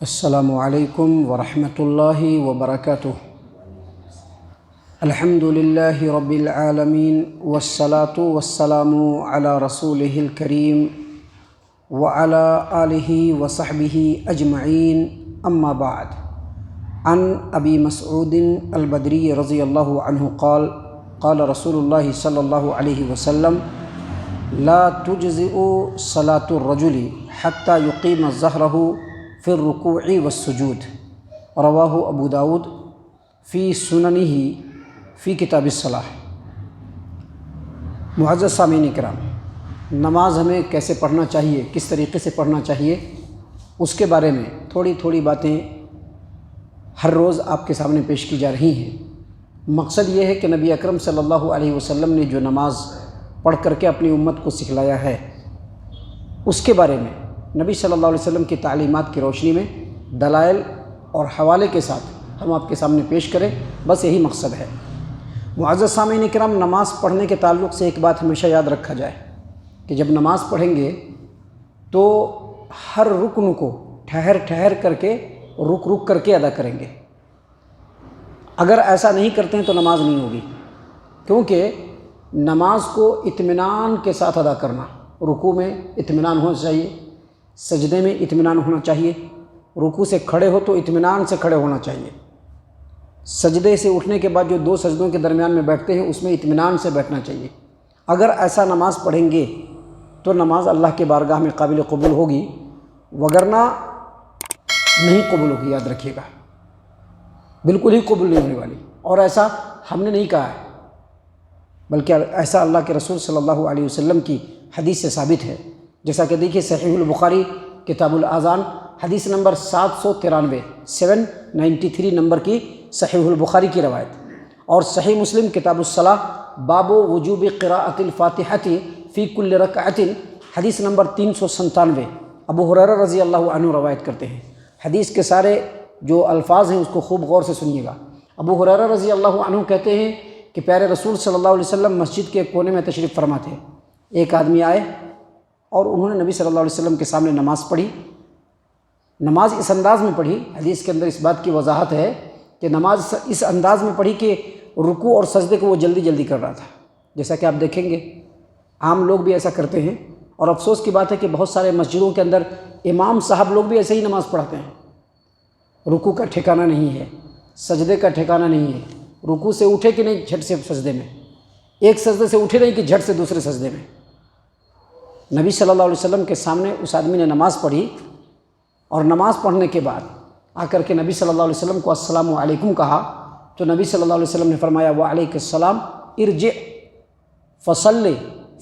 السلام علیکم ورحمۃ اللہ وبرکاتہ۔ الحمد للہ رب العالمین والصلاة والسلام علی رسولہ الکریم وعلی آلہ وصحبہ اجمعین، اما بعد۔ عن ابی مسعود البدری رضی اللہ عنہ قال قال رسول اللہ صلی اللہ علیہ وسلم لا تجزئ صلاة الرجل حتى يقيم ظهره فی الرکوع والسجود، رواہ ابو داود فی سننہ فی کتاب الصلاۃ۔ معزز سامعین کرام، نماز ہمیں کیسے پڑھنا چاہیے، کس طریقے سے پڑھنا چاہیے، اس کے بارے میں تھوڑی تھوڑی باتیں ہر روز آپ کے سامنے پیش کی جا رہی ہیں۔ مقصد یہ ہے کہ نبی اکرم صلی اللہ علیہ وسلم نے جو نماز پڑھ کر کے اپنی امت کو سکھلایا ہے، اس کے بارے میں نبی صلی اللہ علیہ وسلم کی تعلیمات کی روشنی میں دلائل اور حوالے کے ساتھ ہم آپ کے سامنے پیش کریں، بس یہی مقصد ہے۔ معزز سامعین کرام، نماز پڑھنے کے تعلق سے ایک بات ہمیشہ یاد رکھا جائے کہ جب نماز پڑھیں گے تو ہر رکن کو ٹھہر ٹھہر کر کے رک رک کر کے ادا کریں گے۔ اگر ایسا نہیں کرتے ہیں تو نماز نہیں ہوگی، کیونکہ نماز کو اطمینان کے ساتھ ادا کرنا، رکوع میں اطمینان ہونا چاہیے، سجدے میں اطمینان ہونا چاہیے، رکوع سے کھڑے ہو تو اطمینان سے کھڑے ہونا چاہیے، سجدے سے اٹھنے کے بعد جو دو سجدوں کے درمیان میں بیٹھتے ہیں اس میں اطمینان سے بیٹھنا چاہیے۔ اگر ایسا نماز پڑھیں گے تو نماز اللہ کے بارگاہ میں قابل قبول ہوگی، وگرنہ نہیں قبول ہوگی، یاد رکھیے گا، بالکل ہی قبول نہیں ہونے والی۔ اور ایسا ہم نے نہیں کہا ہے، بلکہ ایسا اللہ کے رسول صلی اللہ علیہ وسلم کی حدیث سے ثابت ہے۔ جیسا کہ دیکھیے صحیح البخاری کتاب الاذان حدیث نمبر 793 793 نمبر کی صحیح البخاری کی روایت، اور صحیح مسلم کتاب الصلاۃ باب وجوب قراءۃ الفاتحۃ فی کل رکعۃ حدیث نمبر 397 ابو ہریرہ رضی اللہ عنہ روایت کرتے ہیں۔ حدیث کے سارے جو الفاظ ہیں اس کو خوب غور سے سنیے گا۔ ابو ہریرہ رضی اللہ عنہ کہتے ہیں کہ پیارے رسول صلی اللہ علیہ وسلم مسجد کے کونے میں تشریف فرما تھے۔ ایک آدمی آئے اور انہوں نے نبی صلی اللہ علیہ وسلم کے سامنے نماز پڑھی۔ نماز اس انداز میں پڑھی، حدیث کے اندر اس بات کی وضاحت ہے کہ نماز اس انداز میں پڑھی کہ رکوع اور سجدے کو وہ جلدی جلدی کر رہا تھا، جیسا کہ آپ دیکھیں گے عام لوگ بھی ایسا کرتے ہیں۔ اور افسوس کی بات ہے کہ بہت سارے مسجدوں کے اندر امام صاحب لوگ بھی ایسے ہی نماز پڑھاتے ہیں، رکوع کا ٹھکانہ نہیں ہے، سجدے کا ٹھکانہ نہیں ہے، رکوع سے اٹھے کہ نہیں جھٹ سے سجدے میں، ایک سجدے سے اٹھے نہیں کہ جھٹ سے دوسرے سجدے میں۔ نبی صلی اللہ علیہ وسلم کے سامنے اس آدمی نے نماز پڑھی، اور نماز پڑھنے کے بعد آ کر کے نبی صلی اللہ علیہ وسلم کو السلام علیکم کہا، تو نبی صلی اللہ علیہ وسلم نے فرمایا وعلیک السلام ارجع فصلی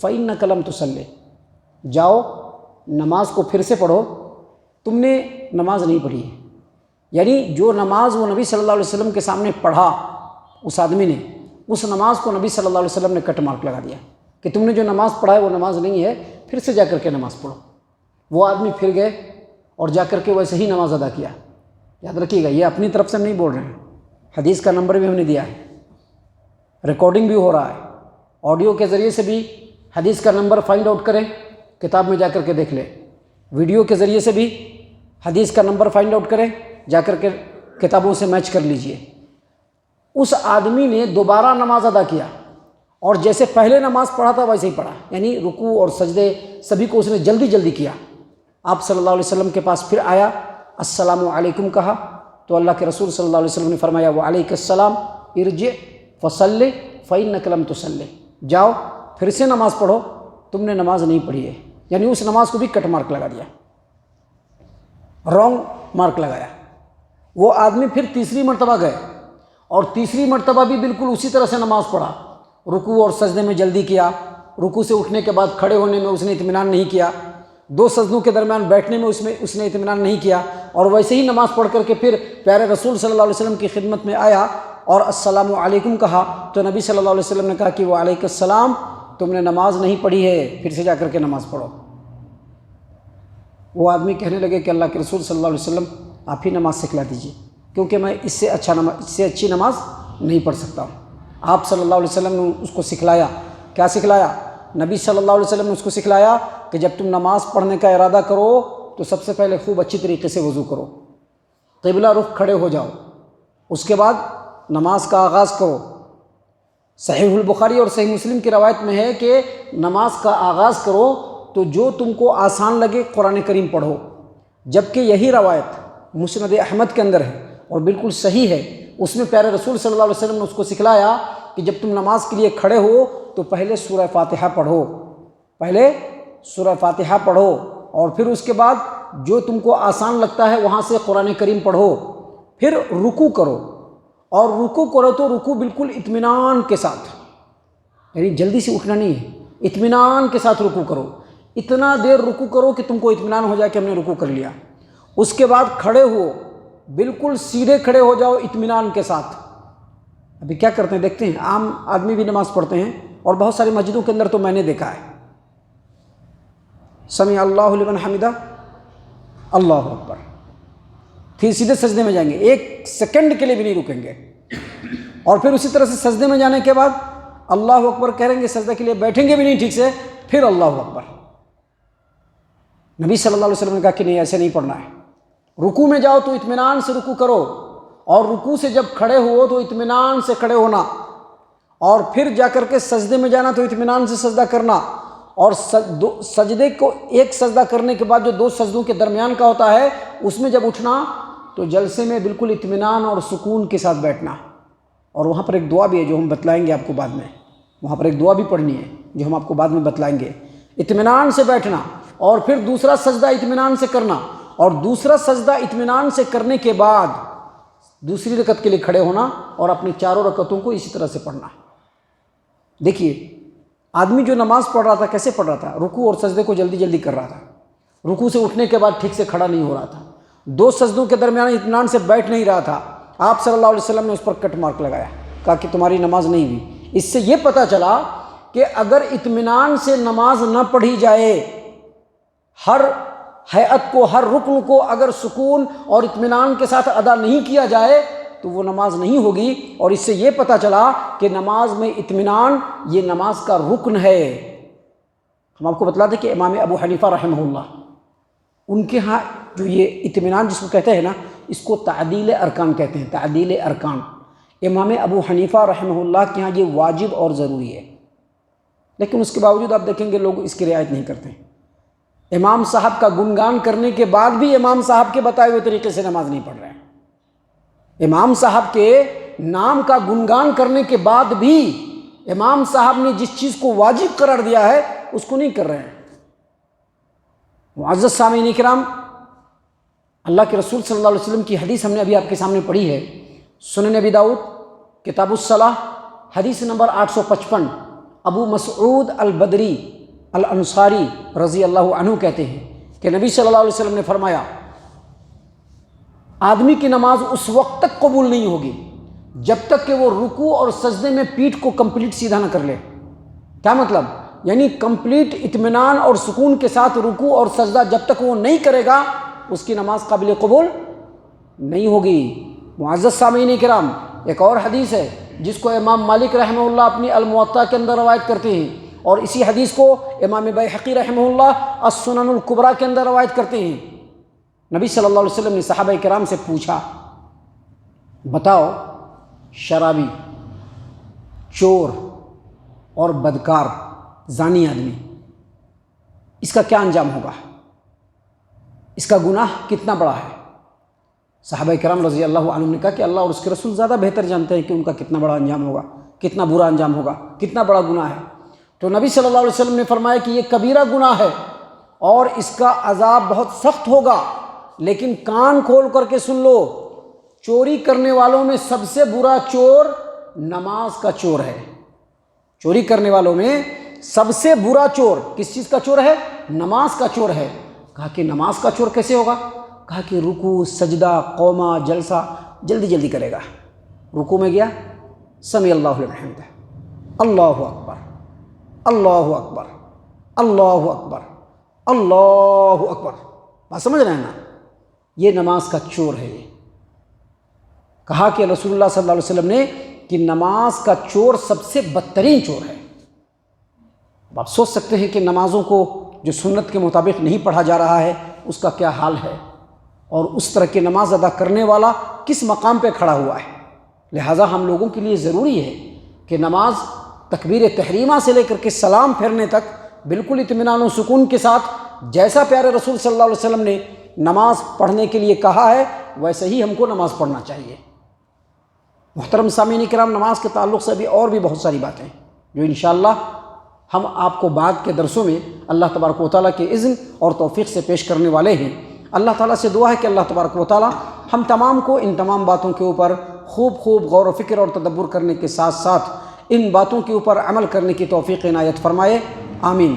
فإنک لم تصلی، جاؤ نماز کو پھر سے پڑھو، تم نے نماز نہیں پڑھی ہے۔ یعنی جو نماز وہ نبی صلی اللہ علیہ وسلم کے سامنے پڑھا اس آدمی نے، اس نماز کو نبی صلی اللہ علیہ وسلم نے کٹ مارک لگا دیا کہ تم نے جو نماز پڑھا ہے وہ نماز نہیں ہے، پھر سے جا کر کے نماز پڑھو۔ وہ آدمی پھر گئے اور جا کر کے ویسے ہی نماز ادا کیا۔ یاد رکھیے گا، یہ اپنی طرف سے نہیں بول رہے ہیں، حدیث کا نمبر بھی ہم نے دیا ہے، ریکارڈنگ بھی ہو رہا ہے، آڈیو کے ذریعے سے بھی حدیث کا نمبر فائنڈ آؤٹ کریں، کتاب میں جا کر کے دیکھ لیں، ویڈیو کے ذریعے سے بھی حدیث کا نمبر فائنڈ آؤٹ کریں، جا کر کے کتابوں سے میچ کر لیجئے۔ اس آدمی نے دوبارہ نماز ادا کیا، اور جیسے پہلے نماز پڑھا تھا ویسے ہی پڑھا، یعنی رکوع اور سجدے سبھی کو اس نے جلدی جلدی کیا۔ آپ صلی اللہ علیہ وسلم کے پاس پھر آیا، السلام علیکم کہا، تو اللہ کے رسول صلی اللہ علیہ وسلم نے فرمایا وعلیک السلام ارجع فصلی فإنک لم تصلی، جاؤ پھر سے نماز پڑھو، تم نے نماز نہیں پڑھی ہے۔ یعنی اس نماز کو بھی کٹ مارک لگا دیا، رانگ مارک لگایا۔ وہ آدمی پھر تیسری مرتبہ گئے، اور تیسری مرتبہ بھی بالکل اسی طرح سے نماز پڑھا، رکوع اور سجدے میں جلدی کیا، رکوع سے اٹھنے کے بعد کھڑے ہونے میں اس نے اطمینان نہیں کیا، دو سجدوں کے درمیان بیٹھنے میں اس نے اطمینان نہیں کیا، اور ویسے ہی نماز پڑھ کر کے پھر پیارے رسول صلی اللہ علیہ وسلم کی خدمت میں آیا اور السلام علیکم کہا، تو نبی صلی اللہ علیہ وسلم نے کہا کہ وعلیک السلام، تم نے نماز نہیں پڑھی ہے، پھر سے جا کر کے نماز پڑھو۔ وہ آدمی کہنے لگے کہ اللہ کے رسول صلی اللہ علیہ وسلم آپ ہی نماز سکھلا دیجیے، کیونکہ میں اس سے اچھی نماز نہیں پڑھ سکتا ہوں۔ آپ صلی اللہ علیہ وسلم نے اس کو سکھلایا۔ کیا سکھلایا؟ نبی صلی اللہ علیہ وسلم نے اس کو سکھلایا کہ جب تم نماز پڑھنے کا ارادہ کرو تو سب سے پہلے خوب اچھی طریقے سے وضو کرو، قبلہ رخ کھڑے ہو جاؤ، اس کے بعد نماز کا آغاز کرو۔ صحیح البخاری اور صحیح مسلم کی روایت میں ہے کہ نماز کا آغاز کرو تو جو تم کو آسان لگے قرآن کریم پڑھو، جبکہ یہی روایت مسند احمد کے اندر ہے اور بالکل صحیح ہے۔ اس میں پیارے رسول صلی اللہ علیہ وسلم نے اس کو سکھلایا کہ جب تم نماز کے لیے کھڑے ہو تو پہلے سورہ فاتحہ پڑھو، پہلے سورہ فاتحہ پڑھو اور پھر اس کے بعد جو تم کو آسان لگتا ہے وہاں سے قرآن کریم پڑھو، پھر رکوع کرو، اور رکوع کرو تو رکوع بالکل اطمینان کے ساتھ، یعنی جلدی سے اٹھنا نہیں ہے، اطمینان کے ساتھ رکوع کرو، اتنا دیر رکوع کرو کہ تم کو اطمینان ہو جائے کہ ہم نے رکوع کر لیا۔ اس کے بعد کھڑے ہو، بالکل سیدھے کھڑے ہو جاؤ اطمینان کے ساتھ۔ ابھی کیا کرتے ہیں دیکھتے ہیں، عام آدمی بھی نماز پڑھتے ہیں اور بہت ساری مسجدوں کے اندر تو میں نے دیکھا ہے، سمع اللہ لمن حمدہ، اللہ اکبر، پھر سیدھے سجدے میں جائیں گے، ایک سیکنڈ کے لیے بھی نہیں رکیں گے، اور پھر اسی طرح سے سجدے میں جانے کے بعد اللہ اکبر کہیں گے، سجدے کے لیے بیٹھیں گے بھی نہیں ٹھیک سے، پھر اللہ اکبر۔ نبی صلی اللہ علیہ وسلم نے کہا کہ نہیں، ایسے نہیں پڑھنا ہے۔ رکوع میں جاؤ تو اطمینان سے رکوع کرو، اور رکوع سے جب کھڑے ہو تو اطمینان سے کھڑے ہونا، اور پھر جا کر کے سجدے میں جانا تو اطمینان سے سجدہ کرنا، اور سجدے کو ایک سجدہ کرنے کے بعد جو دو سجدوں کے درمیان کا ہوتا ہے اس میں جب اٹھنا تو جلسے میں بالکل اطمینان اور سکون کے ساتھ بیٹھنا۔ اور وہاں پر ایک دعا بھی ہے جو ہم بتلائیں گے آپ کو بعد میں، وہاں پر ایک دعا بھی پڑھنی ہے جو ہم آپ کو بعد میں بتلائیں گے۔ اطمینان سے بیٹھنا اور پھر دوسرا سجدہ اطمینان سے کرنا، اور دوسرا سجدہ اطمینان سے کرنے کے بعد دوسری رکعت کے لیے کھڑے ہونا اور اپنی چاروں رکعتوں کو اسی طرح سے پڑھنا۔ دیکھیے آدمی جو نماز پڑھ رہا تھا کیسے پڑھ رہا تھا؟ رکوع اور سجدے کو جلدی جلدی کر رہا تھا، رکوع سے اٹھنے کے بعد ٹھیک سے کھڑا نہیں ہو رہا تھا، دو سجدوں کے درمیان اطمینان سے بیٹھ نہیں رہا تھا۔ آپ صلی اللہ علیہ وسلم نے اس پر کٹ مارک لگایا، کہا کہ تمہاری نماز نہیں ہوئی۔ اس سے یہ پتہ چلا کہ اگر اطمینان سے نماز نہ پڑھی جائے، ہر ہیئت کو، ہر رکن کو اگر سکون اور اطمینان کے ساتھ ادا نہیں کیا جائے تو وہ نماز نہیں ہوگی۔ اور اس سے یہ پتہ چلا کہ نماز میں اطمینان یہ نماز کا رکن ہے۔ ہم آپ کو بتلاتے کہ امام ابو حنیفہ رحمہ اللہ، ان کے ہاں جو یہ اطمینان جس کو کہتے ہیں نا، اس کو تعدیل ارکان کہتے ہیں، تعدیل ارکان۔ امام ابو حنیفہ رحمہ اللہ کے ہاں یہ واجب اور ضروری ہے، لیکن اس کے باوجود آپ دیکھیں گے لوگ اس کی رعایت نہیں کرتے۔ امام صاحب کا گنگان کرنے کے بعد بھی امام صاحب کے بتائے ہوئے طریقے سے نماز نہیں پڑھ رہے ہیں۔ امام صاحب کے نام کا گنگان کرنے کے بعد بھی امام صاحب نے جس چیز کو واجب قرار دیا ہے اس کو نہیں کر رہے ہیں۔ معزز سامعین کرام، اللہ کے رسول صلی اللہ علیہ وسلم کی حدیث ہم نے ابھی آپ کے سامنے پڑھی ہے، سنن ابی داؤد کتاب الصلاۃ حدیث نمبر 855۔ ابو مسعود البدری الانصاری رضی اللہ عنہ کہتے ہیں کہ نبی صلی اللہ علیہ وسلم نے فرمایا، آدمی کی نماز اس وقت تک قبول نہیں ہوگی جب تک کہ وہ رکوع اور سجدے میں پیٹھ کو کمپلیٹ سیدھا نہ کر لے۔ کیا مطلب؟ یعنی کمپلیٹ اطمینان اور سکون کے ساتھ رکوع اور سجدہ جب تک وہ نہیں کرے گا اس کی نماز قابل قبول نہیں ہوگی۔ معزز سامعین کرام، ایک اور حدیث ہے جس کو امام مالک رحمہ اللہ اپنی الموطا کے اندر روایت کرتے ہیں، اور اسی حدیث کو امام بیہقی رحمہ اللہ السنن الکبریٰ کے اندر روایت کرتے ہیں۔ نبی صلی اللہ علیہ وسلم نے صحابہ کرام سے پوچھا، بتاؤ شرابی، چور اور بدکار، زانی آدمی، اس کا کیا انجام ہوگا؟ اس کا گناہ کتنا بڑا ہے؟ صحابہ کرام رضی اللہ عنہم نے کہا کہ اللہ اور اس کے رسول زیادہ بہتر جانتے ہیں کہ ان کا کتنا بڑا انجام ہوگا، کتنا برا انجام ہوگا، کتنا بڑا گناہ ہے۔ تو نبی صلی اللہ علیہ وسلم نے فرمایا کہ یہ کبیرہ گناہ ہے اور اس کا عذاب بہت سخت ہوگا، لیکن کان کھول کر کے سن لو، چوری کرنے والوں میں سب سے برا چور نماز کا چور ہے۔ چوری کرنے والوں میں سب سے برا چور کس چیز کا چور ہے؟ نماز کا چور ہے۔ کہا کہ نماز کا چور کیسے ہوگا؟ کہا کہ رکوع، سجدہ، قومہ، جلسہ جلدی جلدی کرے گا۔ رکوع میں گیا، سمع اللہ لمن حمدہ، اللہ اکبر، اللہ اکبر، اللہ اکبر، اللہ اکبر، بات سمجھ رہے ہیں نا؟ یہ نماز کا چور ہے۔ کہا کہ رسول اللہ صلی اللہ علیہ وسلم نے کہ نماز کا چور سب سے بدترین چور ہے۔ اب آپ سوچ سکتے ہیں کہ نمازوں کو جو سنت کے مطابق نہیں پڑھا جا رہا ہے اس کا کیا حال ہے، اور اس طرح کی نماز ادا کرنے والا کس مقام پہ کھڑا ہوا ہے۔ لہٰذا ہم لوگوں کے لیے ضروری ہے کہ نماز تکبیر تحریمہ سے لے کر کے سلام پھیرنے تک بالکل اطمینان و سکون کے ساتھ، جیسا پیارے رسول صلی اللہ علیہ وسلم نے نماز پڑھنے کے لیے کہا ہے ویسے ہی ہم کو نماز پڑھنا چاہیے۔ محترم سامعین کرام، نماز کے تعلق سے بھی اور بھی بہت ساری باتیں جو انشاءاللہ ہم آپ کو بعد کے درسوں میں اللہ تبارک و تعالیٰ کے اذن اور توفیق سے پیش کرنے والے ہیں۔ اللہ تعالیٰ سے دعا ہے کہ اللہ تبارک و تعالیٰ ہم تمام کو ان تمام باتوں کے اوپر خوب غور و فکر اور تدبر کرنے کے ساتھ ساتھ ان باتوں کے اوپر عمل کرنے کی توفیق عنایت فرمائے، آمین۔